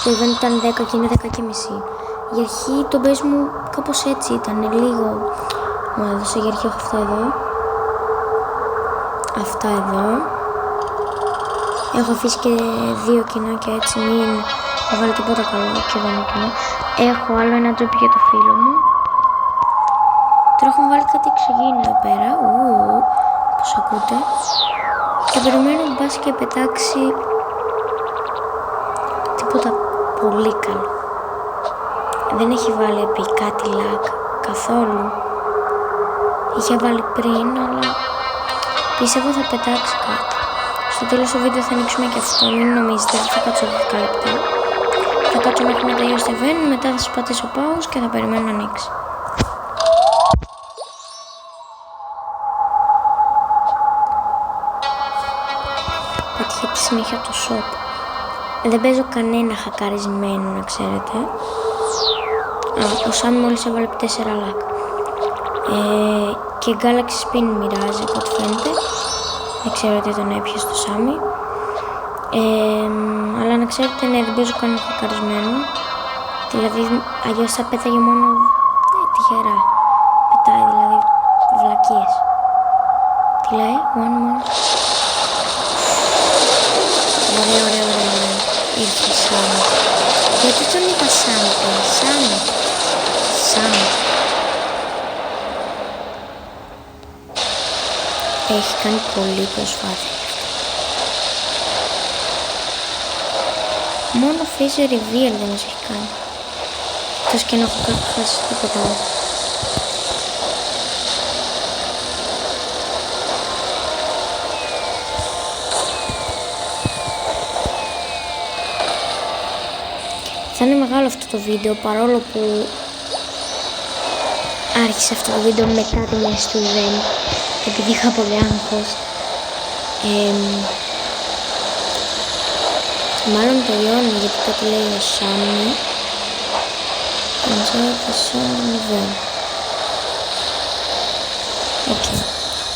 Το event ήταν 10 και είναι 10 και μισή. Για αρχή το base μου κάπως έτσι ήταν, λίγο μου έδωσε. Για αρχή έχω αυτά εδώ. Αυτά εδώ. Έχω αφήσει και 2 κοινά και έτσι μην βάλω τίποτα καλό και δεν είναι κοινό. Έχω άλλο ένα τζομπ για το φίλο μου. Τώρα έχουμε βάλει κάτι εξωγήινο εδώ πέρα. Πώς ακούτε. Και περιμένω μπας και πετάξει τίποτα πολύ καλό. Δεν έχει βάλει επί κάτι lag καθόλου. Είχε βάλει πριν, αλλά πιστεύω θα πετάξει κάτι. Στο τέλος του βίντεο θα ανοίξουμε και αυτό, μην νομίζετε, δεν θα κάτσω 10 λεπτά. Θα κάτσω μέχρι να τελειώσει το event, μετά θα σας πατήσω pause και θα περιμένω να ανοίξει. Πατιέται συνέχεια το shop. Δεν παίζω κανένα χακαρισμένο, να ξέρετε. Ο Σάμι μόλις έβαλε 4 lag. Και Galaxy Spin μοιράζει από ό,τι φαίνεται. Δεν ξέρω τι τον έπιασε το Σάμι. Αλλά να ξέρετε, ναι, δεν παίζω κανένα χακαρισμένο. Δηλαδή, αλλιώς θα πέταγε μόνο τυχερά. Πετάει δηλαδή βλακίες. Τι λέει, one more. Ωραία. Ήρθε Σάμι. Γιατί τον είπα Σάμι, Σάμι. Έχει κάνει πολύ προσπάθεια. Μόνο face reveal δεν μας έχει κάνει. Εκτός και να έχω χάσει τίποτα άλλο. Θα είναι μεγάλο αυτό το βίντεο, παρόλο που άρχισε αυτό το βίντεο μετά τη μέση του event, επειδή είχα πολύ άγχος. Μάλλον τελειώνει, γιατί κάτι λέει ο Σάμι.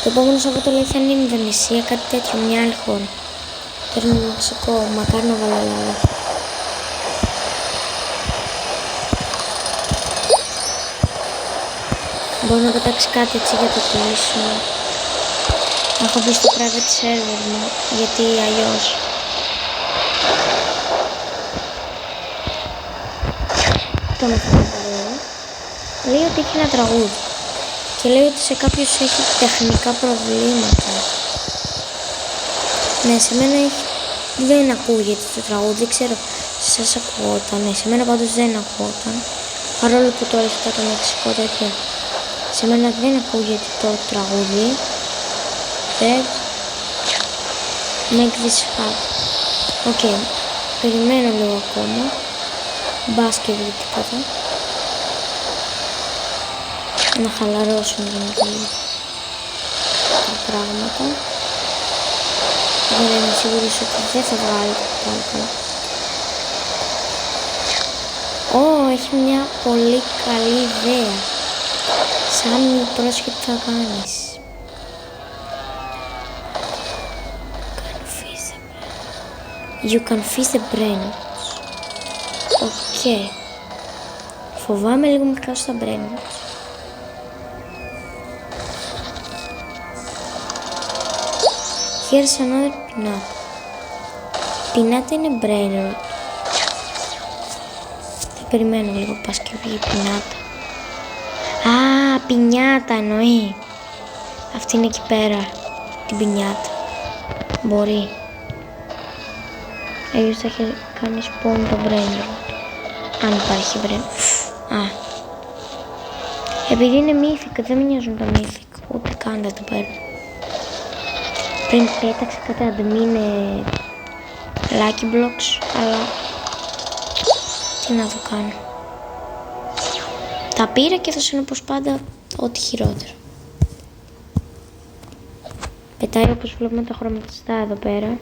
Το επόμενο Σαββάτο λέει θα είναι η Ινδονησία, κάτι τέτοιο, μια άλλη χώρα. Τώρα είναι Μεξικό, μακάρι να βάλω Ελλάδα. Μπορεί να πετάξει κάτι έτσι για το κλείσιμο. Να έχω μπει στο private server μου, γιατί αλλιώς. Το λέει ότι έχει ένα τραγούδι και λέει ότι σε κάποιους έχει τεχνικά προβλήματα. Ναι, σε μένα δεν ακούγεται το τραγούδι, δεν ξέρω σε σας ακούγονταν. Ναι, σε μένα πάντως δεν ακούγονταν, παρόλο που τώρα έχει το Μεξικό τέτοιο. Σε μένα δεν ακούγεται το τραγούδι. Let's make this happen. Οκ, περιμένω λίγο ακόμα. Μπας και βρει τίποτα. Να χαλαρώσουν γενικά λίγο τα πράγματα. Δεν είμαι σίγουρος ότι δεν θα βγάλει το άλλο καλά. Έχει μια πολύ καλή ιδέα. Σάμι, πρόσχε τι θα κάνεις. You can fish the brain. Οκ. Φοβάμαι λίγο μη χάσω τα brain. Here's another pinata. Pinata είναι brain rot. Θα περιμένω λίγο πας και βγει pinata. Πινιάτα εννοεί. Αυτή είναι εκεί πέρα. Την πινιάτα. Μπορεί. Αλλιώς θα έχει κάνει spawn το brain. Αν υπάρχει brain. Επειδή είναι mythic, δεν με νοιάζουν τα mythic. Ούτε καν δεν το παίρνω. Πριν πέταξε κάτι admin lucky blocks, αλλά τι να το κάνω. Τα πήρα και θα είναι όπως πάντα ό,τι χειρότερο. Πετάει όπως βλέπουμε τα χρωματιστά εδώ πέρα.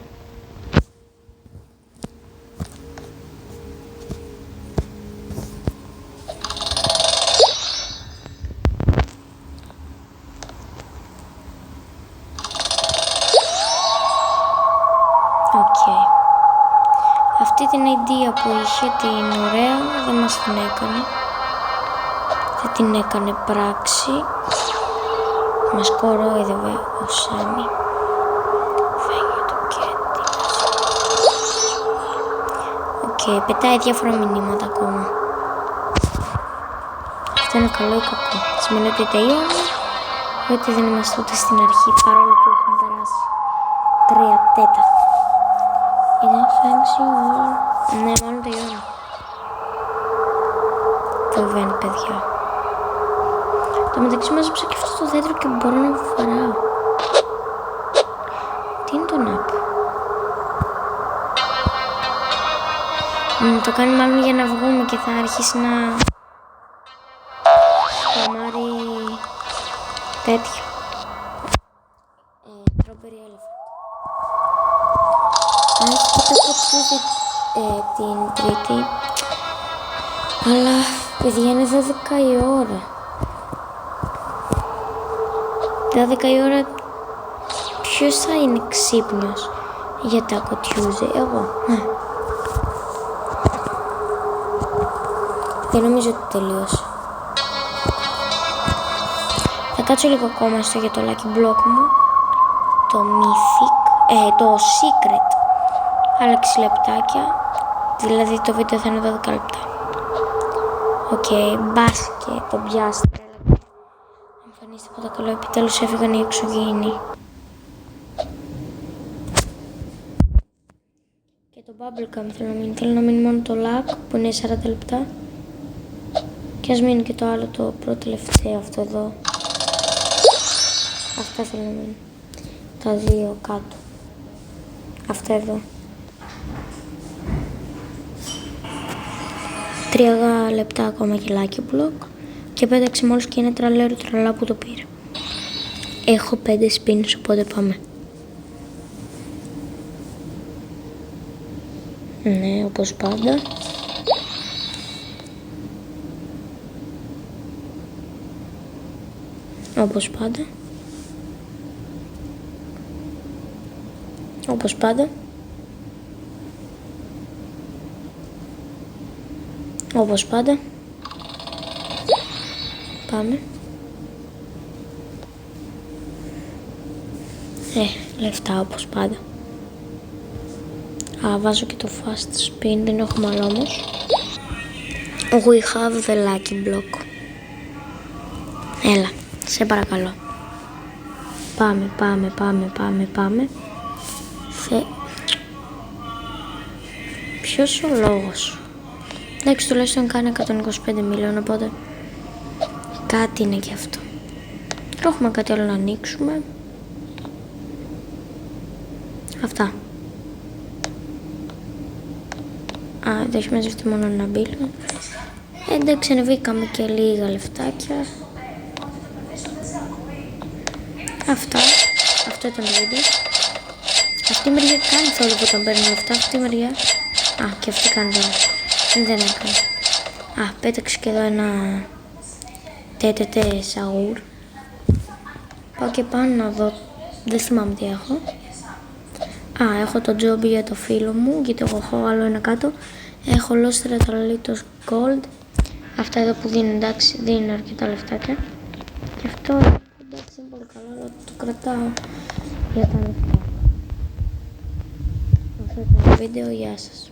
Αυτή την την idea που είχε την ωραία, δεν μας την έκανε. Δεν την έκανε πράξη. Μας κορόιδευε ο Σάμι. Φέγγει το κέτι. Οκ, πετάει διάφορα μηνύματα ακόμα. Αυτό είναι καλό ή κακό. Σημαίνει ότι τελειώνει, ότι δεν είμαστε ούτε στην αρχή, παρόλο που έχουμε περάσει 3/4. Είναι thanks you all. Ναι, μάλλον τελειώνει. Φοβαίνει, παιδιά. Το μεταξύ μάζεψα και αυτό το δέντρο και μπορώ να φοράω. Τι είναι το nap? Το κάνει μάλλον για να βγούμε και θα αρχίσει να σκαμάρει τέτοιο. Strawberry elephant. Αν έχετε την Τρίτη, αλλά παιδιά είναι 12 η ώρα. 12 η ώρα ποιος θα είναι ξύπνιος για τα Tuesday? Εγώ. Δεν νομίζω ότι τελείωσε. Θα κάτσω λίγο ακόμα στο για το lucky block μου. Το mythic, το secret. Άλλα 6 λεπτάκια. Δηλαδή το βίντεο θα είναι 12 λεπτά. Οκ, μπάσκετ, το πιάστε. Εμφανίστε από το καλό, επιτέλους έφυγαν οι εξωγήινοι. Και το bubblegum θέλω να μείνει μόνο το luck που είναι 40 λεπτά. Και ας μείνει και το άλλο, το πρώτο τελευταίο, αυτό εδώ. Αυτά θέλω να μείνει. Τα δύο κάτω. Αυτά εδώ. 3 λεπτά ακόμα και lucky block. Και πέταξε μόλις και ένα τραλέρο τραλά που το πήρε. Έχω 5 spins, οπότε πάμε. Ναι, όπως πάντα. Όπως πάντα. Όπως πάντα. Όπως πάντα. Πάμε. Λεφτά όπως πάντα. Βάζω και το fast spin, δεν έχουμε άλλο όμως. We have the lucky block. Έλα, σε παρακαλώ. Πάμε. Ποιος ο λόγος? Εντάξει, τουλάχιστον κάνει 125 μιλίων, οπότε κάτι είναι και αυτό. Έχουμε κάτι άλλο να ανοίξουμε. Αυτά. Δεν έχει μαζευτεί μόνο ένα μπίλιο. Εντάξει, ανεβήκαμε και λίγα λεφτάκια. Αυτά. Αυτό ήταν το βίντεο. Αυτή η μεριά κάνει θόρυβο όταν παίρνει λεφτά. Αυτή η μεριά. Και αυτή κάνει θόρυβο. Δεν έκανε. Πέταξε και εδώ ένα τέτοτε σαούρ. Πάω και πάνω να δω. Δεν θυμάμαι τι έχω. Έχω το τζόμπι για το φίλο μου, γιατί έχω άλλο ένα κάτω. Έχω λόστρα τραλίτος gold. Αυτά εδώ που δίνουν, εντάξει, δίνουν αρκετά λεφτάκια. Και αυτό, εντάξει, είναι πολύ καλό, αλλά το κρατάω για τα λεφτά. Αυτό ήταν το βίντεο, γεια σας.